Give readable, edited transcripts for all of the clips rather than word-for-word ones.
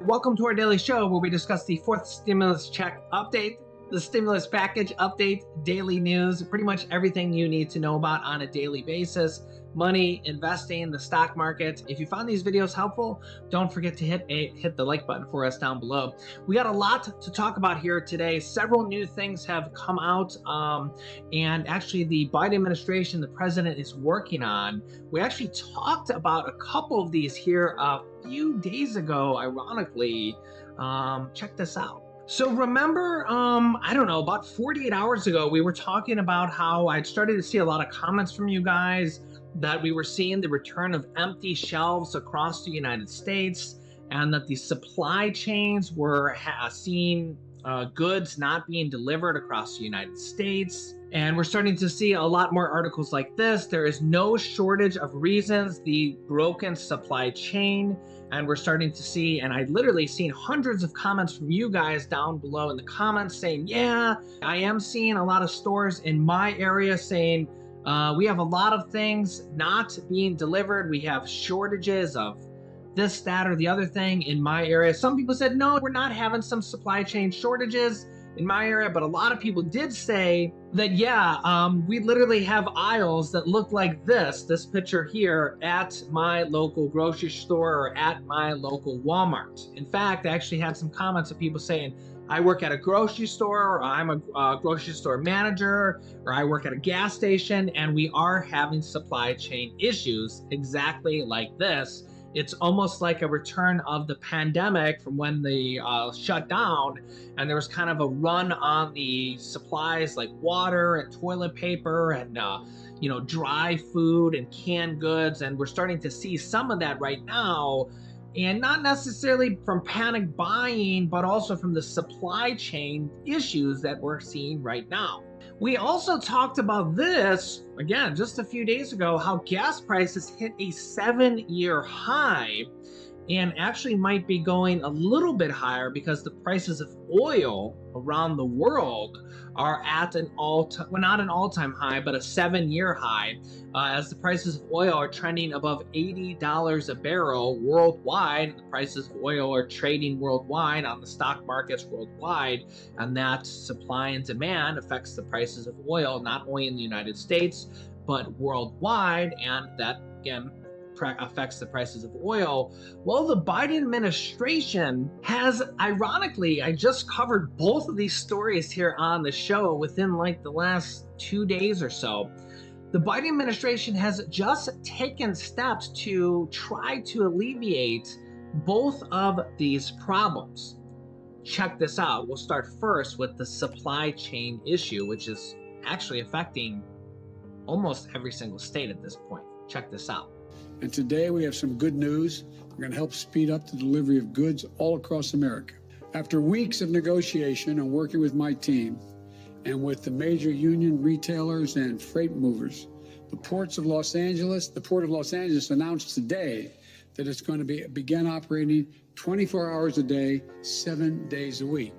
Welcome to our daily show where we discuss the fourth stimulus check update, the stimulus package update, daily news, pretty much everything you need to know about on a daily basis. Money, investing, the stock market. If you found these videos helpful, don't forget to hit the like button for us down below. We got a lot to talk about here today. Several new things have come out, and actually the Biden administration, the president is working on. We actually talked about a couple of these here a few days ago, ironically. Check this out. So remember, I don't know, about 48 hours ago, we were talking about how I'd started to see a lot of comments from you guys that we were seeing the return of empty shelves across the United States, and that the supply chains were seeing goods not being delivered across the United States. And we're starting to see a lot more articles like this. There is no shortage of reasons, the broken supply chain. And we're starting to see, and I literally seen hundreds of comments from you guys down below in the comments saying, yeah, I am seeing a lot of stores in my area saying, we have a lot of things not being delivered. We have shortages of this, that, or the other thing in my area. Some people said, no, we're not having some supply chain shortages in my area, but a lot of people did say that, yeah, we literally have aisles that look like this picture here at my local grocery store or at my local Walmart. In fact, I actually had some comments of people saying, I work at a grocery store, or I'm a grocery store manager, or I work at a gas station, and we are having supply chain issues exactly like this. It's almost like a return of the pandemic from when they shut down, and there was kind of a run on the supplies like water and toilet paper and dry food and canned goods, and we're starting to see some of that right now. And not necessarily from panic buying, but also from the supply chain issues that we're seeing right now. We also talked about this, again, just a few days ago, how gas prices hit a 7-year high and actually might be going a little bit higher because the prices of oil around the world are at an all-time, well, not an all-time high, but a 7-year high, as the prices of oil are trending above $80 a barrel worldwide. The prices of oil are trading worldwide on the stock markets worldwide, and that supply and demand affects the prices of oil, not only in the United States, but worldwide, and that, again, affects the prices of oil. Well, the Biden administration has, ironically, I just covered both of these stories here on the show within like the last 2 days or so. The Biden administration has just taken steps to try to alleviate both of these problems. Check this out. We'll start first with the supply chain issue, which is actually affecting almost every single state at this point. Check this out. And today we have some good news. We're going to help speed up the delivery of goods all across America. After weeks of negotiation and working with my team and with the major union retailers and freight movers, the Port of Los Angeles announced today that it's going to begin operating 24 hours a day, 7 days a week.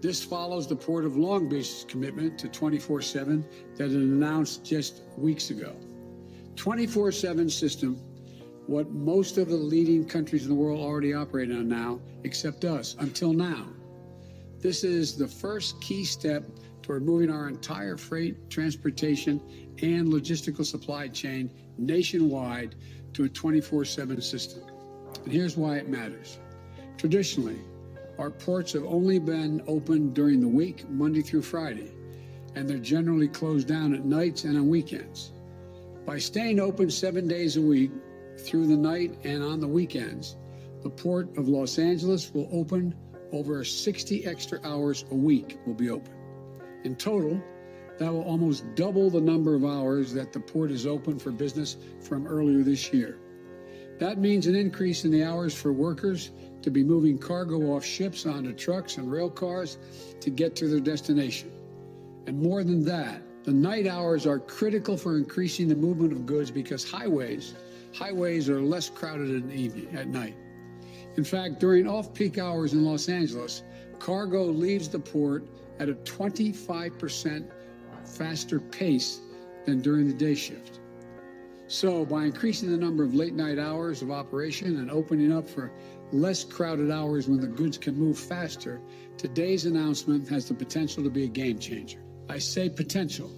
This follows the Port of Long Beach's commitment to 24/7 that it announced just weeks ago. 24/7 system, what most of the leading countries in the world already operate on now, except us, until now. This is the first key step toward moving our entire freight, transportation, and logistical supply chain nationwide to a 24/7 system. And here's why it matters. Traditionally, our ports have only been open during the week, Monday through Friday, and they're generally closed down at nights and on weekends. By staying open 7 days a week through the night and on the weekends, the Port of Los Angeles will open over 60 extra hours a week will be open. In total, that will almost double the number of hours that the port is open for business from earlier this year. That means an increase in the hours for workers to be moving cargo off ships onto trucks and rail cars to get to their destination. And more than that, the night hours are critical for increasing the movement of goods because highways are less crowded at night. In fact, during off-peak hours in Los Angeles, cargo leaves the port at a 25% faster pace than during the day shift. So by increasing the number of late night hours of operation and opening up for less crowded hours when the goods can move faster, today's announcement has the potential to be a game changer. I say potential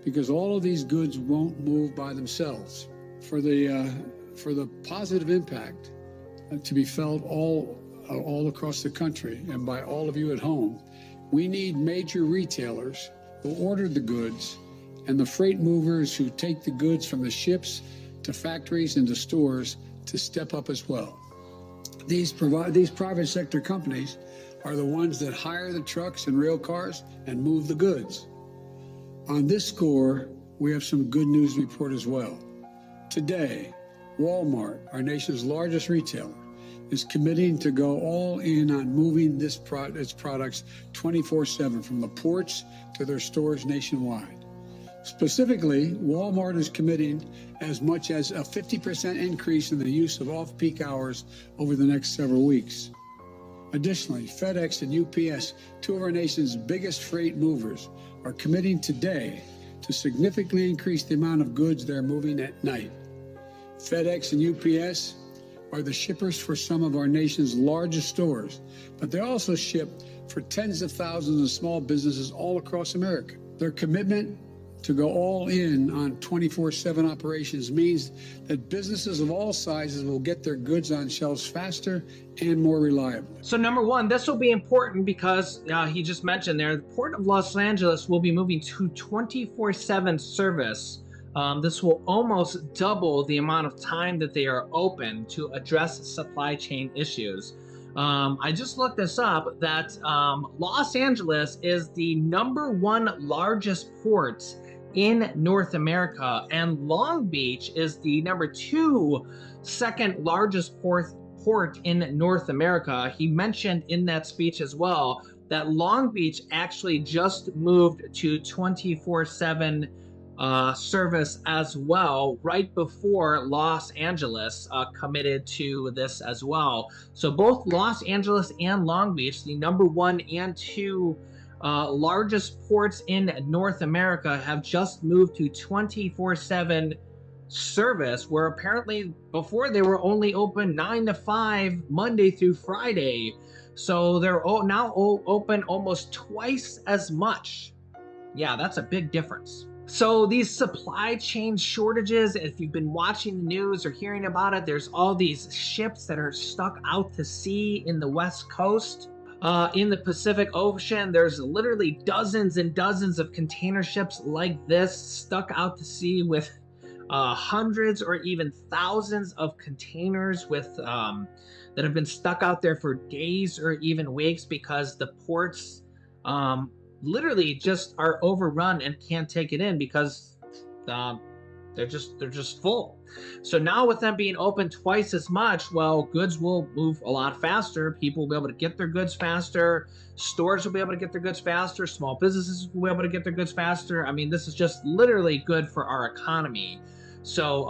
because all of these goods won't move by themselves. For the positive impact to be felt all across the country and by all of you at home, we need major retailers who ordered the goods and the freight movers who take the goods from the ships to factories and to stores to step up as well. These private sector companies are the ones that hire the trucks and rail cars and move the goods. On this score, we have some good news to report as well. Today, Walmart, our nation's largest retailer, is committing to go all in on moving its products 24/7 from the ports to their stores nationwide. Specifically, Walmart is committing as much as a 50% increase in the use of off-peak hours over the next several weeks. Additionally, FedEx and UPS, two of our nation's biggest freight movers, are committing today to significantly increase the amount of goods they're moving at night. FedEx and UPS are the shippers for some of our nation's largest stores, but they also ship for tens of thousands of small businesses all across America. Their commitment to go all in on 24/7 operations means that businesses of all sizes will get their goods on shelves faster and more reliably. So number one, this will be important because he just mentioned there, the Port of Los Angeles will be moving to 24/7 service. This will almost double the amount of time that they are open to address supply chain issues. I just looked this up that Los Angeles is the #1 largest port in North America, and Long Beach is the #2 second largest port in North America. He mentioned in that speech as well that Long Beach actually just moved to 24/7 service as well, right before Los Angeles committed to this as well. So both Los Angeles and Long Beach, the #1 and 2 largest ports in North America, have just moved to 24/7 service, where apparently before they were only open 9 to 5 Monday through Friday. So they're now open almost twice as much. Yeah, that's a big difference. So these supply chain shortages, if you've been watching the news or hearing about it, there's all these ships that are stuck out to sea in the West Coast. In the Pacific Ocean, there's literally dozens and dozens of container ships like this stuck out to sea with hundreds or even thousands of containers with that have been stuck out there for days or even weeks because the ports literally just are overrun and can't take it in because they're just full. So now with them being open twice as much, well, goods will move a lot faster. People will be able to get their goods faster. Stores will be able to get their goods faster. Small businesses will be able to get their goods faster. I mean, this is just literally good for our economy. So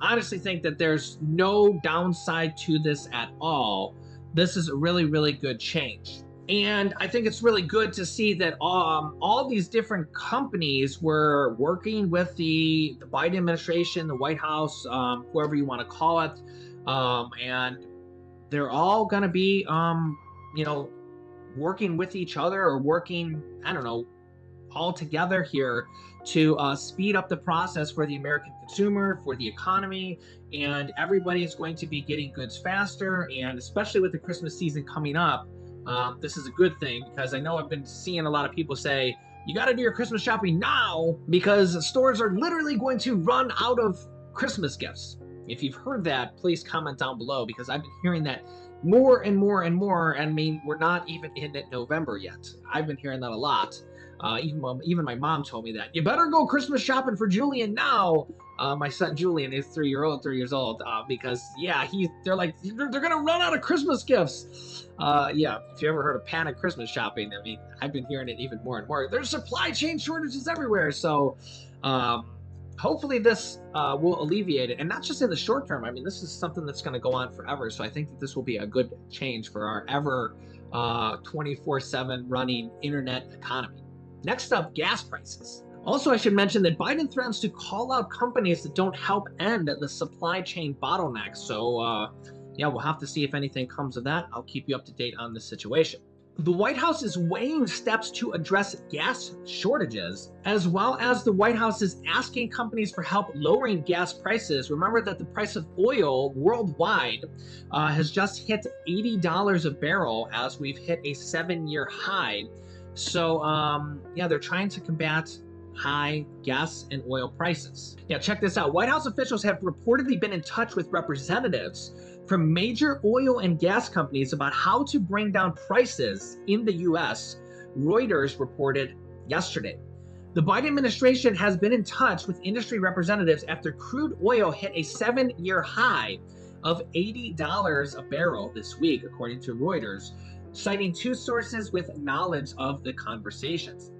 honestly think that there's no downside to this at all. This is a really, really good change. And I think it's really good to see that all these different companies were working with the Biden administration, the White House, whoever you want to call it, and they're all going to be, working with each other or working, I don't know, all together here to speed up the process for the American consumer, for the economy, and everybody is going to be getting goods faster. And especially with the Christmas season coming up, this is a good thing, because I know I've been seeing a lot of people say, you got to do your Christmas shopping now because stores are literally going to run out of Christmas gifts. If you've heard that, please comment down below, because I've been hearing that more and more and more. I mean, we're not even in November yet. I've been hearing that a lot. Even my mom told me that. You better go Christmas shopping for Julian now. My son Julian is 3 years old, because yeah, they're gonna run out of Christmas gifts. Yeah, if you ever heard of panic Christmas shopping, I mean, I've been hearing it even more and more. There's supply chain shortages everywhere, so hopefully this will alleviate it, and not just in the short term. I mean, this is something that's going to go on forever, so I think that this will be a good change for our ever 24/7 running internet economy. Next up, gas prices. Also, I should mention that Biden threatens to call out companies that don't help end the supply chain bottlenecks. So Yeah, we'll have to see if anything comes of that. I'll keep you up to date on the situation. The White House is weighing steps to address gas shortages, as well as the White House is asking companies for help lowering gas prices. Remember that the price of oil worldwide has just hit $80 a barrel as we've hit a 7-year high. So, yeah, they're trying to combat high gas and oil prices. Yeah, check this out. White House officials have reportedly been in touch with representatives from major oil and gas companies about how to bring down prices in the US, Reuters reported yesterday. The Biden administration has been in touch with industry representatives after crude oil hit a 7-year high of $80 a barrel this week, according to Reuters, citing two sources with knowledge of the conversations.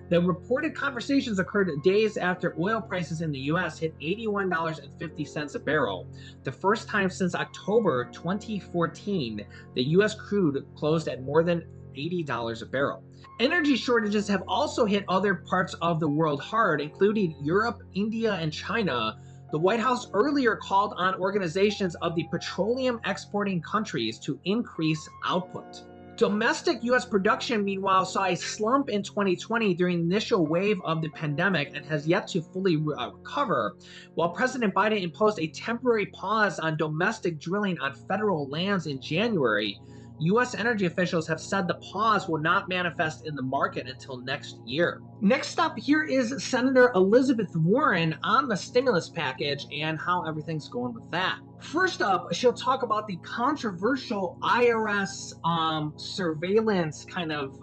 The reported conversations occurred days after oil prices in the U.S. hit $81.50 a barrel, the first time since October 2014 the U.S. crude closed at more than $80 a barrel. Energy shortages have also hit other parts of the world hard, including Europe, India, and China. The White House earlier called on organizations of the petroleum exporting countries to increase output. Domestic U.S. production, meanwhile, saw a slump in 2020 during the initial wave of the pandemic and has yet to fully recover. While President Biden imposed a temporary pause on domestic drilling on federal lands in January, U.S. energy officials have said the pause will not manifest in the market until next year. Next up, here is Senator Elizabeth Warren on the stimulus package and how everything's going with that. First up, she'll talk about the controversial IRS surveillance kind of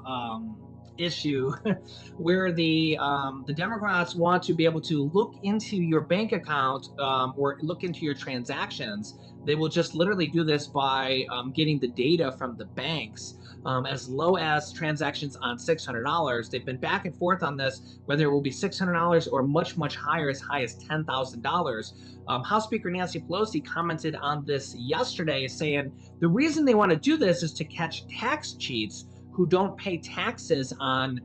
issue where the Democrats want to be able to look into your bank account or look into your transactions. They will just literally do this by getting the data from the banks, as low as transactions on $600. They've been back and forth on this, whether it will be $600 or much, much higher, as high as $10,000. House Speaker Nancy Pelosi commented on this yesterday, saying the reason they want to do this is to catch tax cheats who don't pay taxes on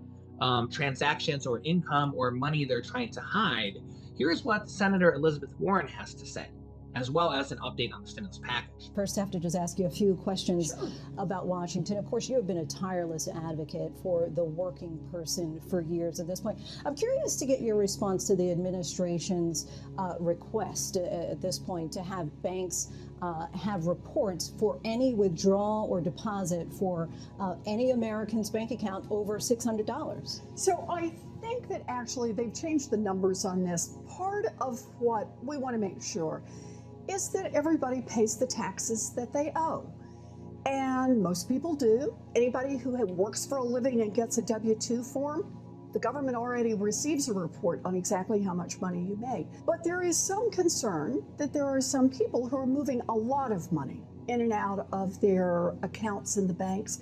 transactions or income or money they're trying to hide. Here's what Senator Elizabeth Warren has to say, as well as an update on the stimulus package. First, I have to just ask you a few questions about Washington. Of course, you have been a tireless advocate for the working person for years at this point. I'm curious to get your response to the administration's request at this point to have banks have reports for any withdrawal or deposit for any American's bank account over $600. So I think that actually they've changed the numbers on this. Part of what we want to make sure is that everybody pays the taxes that they owe. And most people do. Anybody who works for a living and gets a W-2 form, the government already receives a report on exactly how much money you made. But there is some concern that there are some people who are moving a lot of money in and out of their accounts in the banks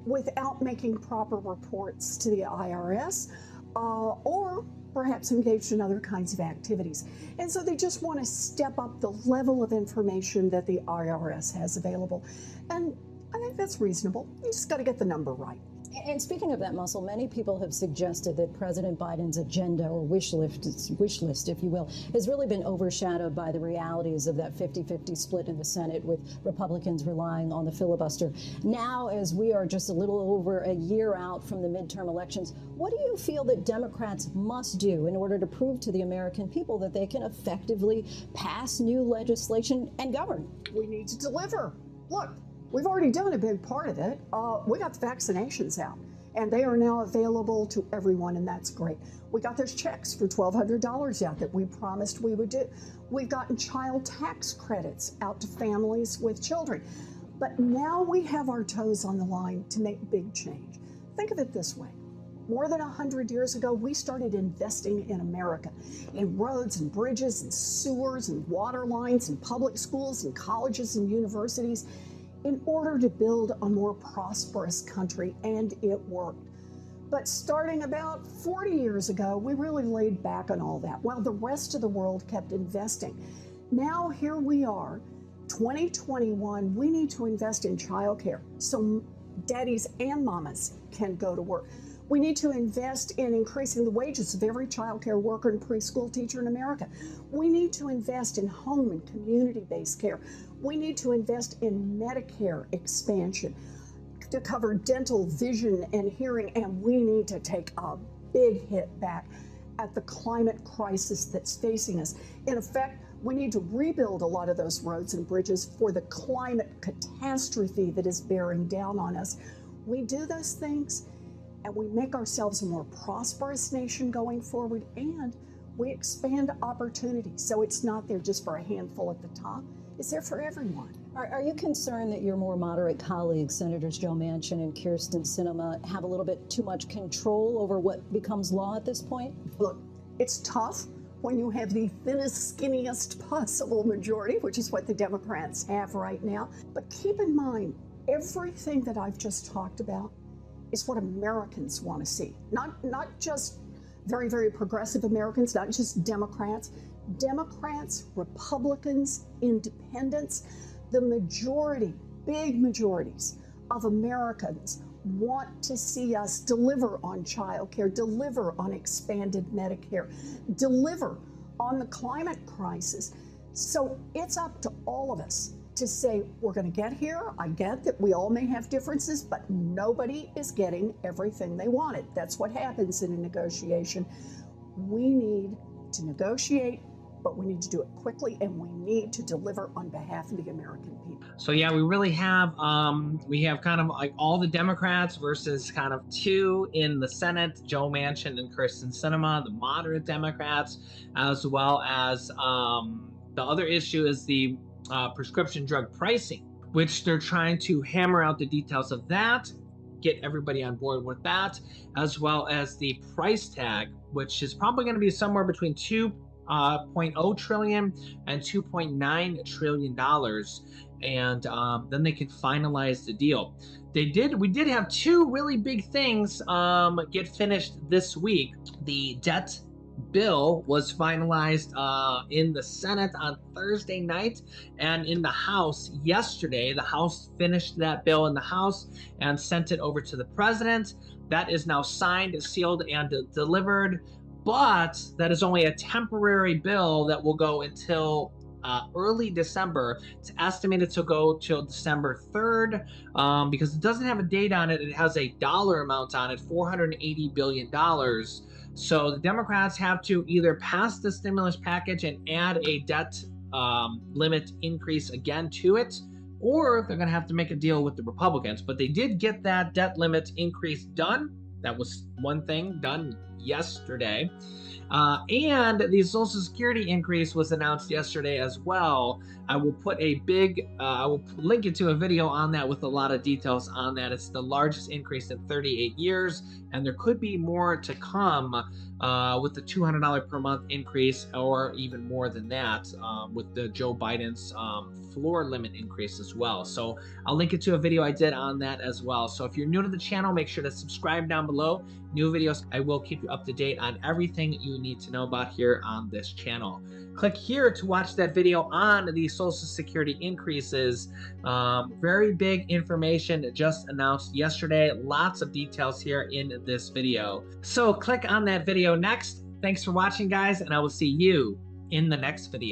without making proper reports to the IRS, or perhaps engaged in other kinds of activities. And so they just want to step up the level of information that the IRS has available. And I think that's reasonable. You just got to get the number right. And speaking of that muscle, many people have suggested that President Biden's agenda, or wish list, if you will, has really been overshadowed by the realities of that 50-50 split in the Senate, with Republicans relying on the filibuster. Now, as we are just a little over a year out from the midterm elections, what do you feel that Democrats must do in order to prove to the American people that they can effectively pass new legislation and govern? We need to deliver. Look, we've already done a big part of it. We got the vaccinations out, and they are now available to everyone, and that's great. We got those checks for $1,200 out that we promised we would do. We've gotten child tax credits out to families with children. But now we have our toes on the line to make big change. Think of it this way. More than 100 years ago, we started investing in America, in roads and bridges and sewers and water lines and public schools and colleges and universities, in order to build a more prosperous country, and it worked. But starting about 40 years ago, we really laid back on all that, while the rest of the world kept investing. Now here we are, 2021, we need to invest in childcare so daddies and mamas can go to work. We need to invest in increasing the wages of every child care worker and preschool teacher in America. We need to invest in home and community-based care. We need to invest in Medicare expansion to cover dental, vision, and hearing, and we need to take a big hit back at the climate crisis that's facing us. In effect, we need to rebuild a lot of those roads and bridges for the climate catastrophe that is bearing down on us. We do those things, and we make ourselves a more prosperous nation going forward, and we expand opportunity. So it's not there just for a handful at the top, it's there for everyone. Are you concerned that your more moderate colleagues, Senators Joe Manchin and Kyrsten Sinema, have a little bit too much control over what becomes law at this point? Look, it's tough when you have the thinnest, skinniest possible majority, which is what the Democrats have right now. But keep in mind, everything that I've just talked about is what Americans want to see. Not just very, very progressive Americans, not just Democrats. Democrats, Republicans, independents, the majority, big majorities of Americans want to see us deliver on child care, deliver on expanded Medicare, deliver on the climate crisis. So it's up to all of us to say, we're going to get here. I get that we all may have differences, but nobody is getting everything they wanted. That's what happens in a negotiation. We need to negotiate, but we need to do it quickly, and we need to deliver on behalf of the American people. So yeah, we really have kind of like all the Democrats versus kind of two in the Senate, Joe Manchin and Kyrsten Sinema, the moderate Democrats, as well as the other issue is the prescription drug pricing, which they're trying to hammer out the details of that, get everybody on board with that, as well as the price tag, which is probably going to be somewhere between 2.0 trillion and $2.9 trillion, and then they can finalize the deal. We did have two really big things get finished this week. The debt bill was finalized in the Senate on Thursday night, and in the House yesterday. The House finished that bill in the House and sent it over to the president. That is now signed, sealed, and delivered. But that is only a temporary bill that will go until early December. It's estimated to go till December 3rd because it doesn't have a date on it. It has a dollar amount on it, $480 billion. So the Democrats have to either pass the stimulus package and add a debt limit increase again to it, or they're going to have to make a deal with the Republicans. But they did get that debt limit increase done. That was one thing done yesterday. And the Social Security increase was announced yesterday as well. I will put I will link it to a video on that with a lot of details on that. It's the largest increase in 38 years, and there could be more to come with the $200 per month increase, or even more than that with the Joe Biden's floor limit increase as well. So I'll link it to a video I did on that as well. So if you're new to the channel, make sure to subscribe down below. New videos, I will keep you up to date on everything you need to know about here on this channel. Click here to watch that video on the Social Security increases. Very big information just announced yesterday. Lots of details here in this video. So click on that video next. Thanks for watching, guys, and I will see you in the next video.